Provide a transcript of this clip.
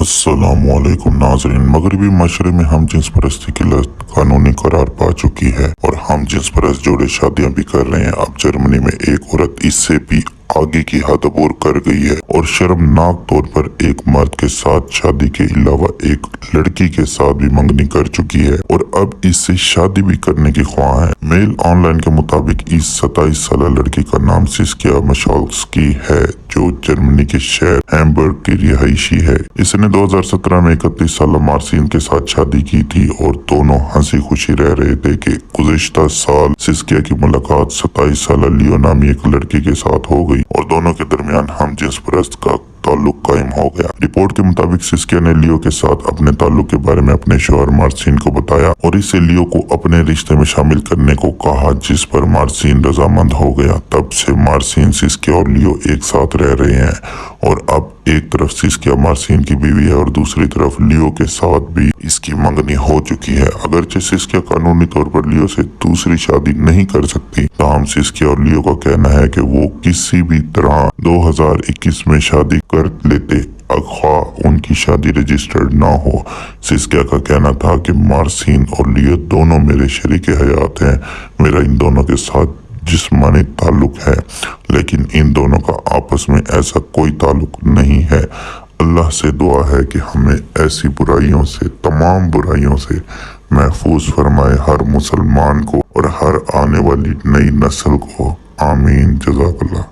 السلام علیکم ناظرین، مغربی معاشرے میں ہم جنس پرستی کی لت قانونی قرار پا چکی ہے اور ہم جنس پرست جوڑے شادیاں بھی کر رہے ہیں۔ اب جرمنی میں ایک عورت اس سے بھی آگے کی حد عبور کر گئی ہے اور شرمناک طور پر ایک مرد کے ساتھ شادی کے علاوہ ایک لڑکی کے ساتھ بھی منگنی کر چکی ہے اور اب اس سے شادی بھی کرنے کی خواہاں ہے۔ میل آن لائن کے مطابق اس 27 سالہ لڑکی کا نام سسکیا مشالسکی ہے جو جرمنی کے شہر ہیمبرگ کی رہائشی ہے۔ اس نے 2017 میں 31 سالہ مارسین کے ساتھ شادی کی تھی اور دونوں ہنسی خوشی رہ رہے تھے کہ گزشتہ سال سسکیا کی ملاقات 27 سالہ لیو نامی ایک لڑکی کے ساتھ ہو گئی اور دونوں کے درمیان ہم جنس پرست کا تعلق قائم ہو گیا۔ رپورٹ کے مطابق سسکیا نے لیو کے ساتھ اپنے تعلق کے بارے میں اپنے شوہر مارسین کو بتایا اور اسے لیو کو اپنے رشتے میں شامل کرنے کو کہا، جس پر مارسین رضامند ہو گیا۔ تب سے مارسین، سسکیا اور لیو ایک ساتھ رہ رہے ہیں اور اب ایک طرف سسکیا مارسین کی بیوی ہے اور دوسری طرف لیو کے ساتھ بھی اس کی منگنی ہو چکی ہے۔ اگرچہ سسکیا قانونی طور پر لیو سے دوسری شادی نہیں کر سکتی، تاہم سسکیا اور لیو کا کہنا ہے کہ وہ کسی بھی طرح 2021 میں شادی کر لیتے خواہ ان کی شادی رجسٹرڈ نہ ہو۔ سسکیا کا کہنا تھا کہ مارسین اور لیو دونوں میرے شریک حیات ہیں، میرا ان دونوں کے ساتھ جسمانی تعلق ہے لیکن ان دونوں کا آپس میں ایسا کوئی تعلق نہیں ہے۔ اللہ سے دعا ہے کہ ہمیں ایسی برائیوں سے، تمام برائیوں سے محفوظ فرمائے، ہر مسلمان کو اور ہر آنے والی نئی نسل کو۔ آمین۔ جزاک اللہ۔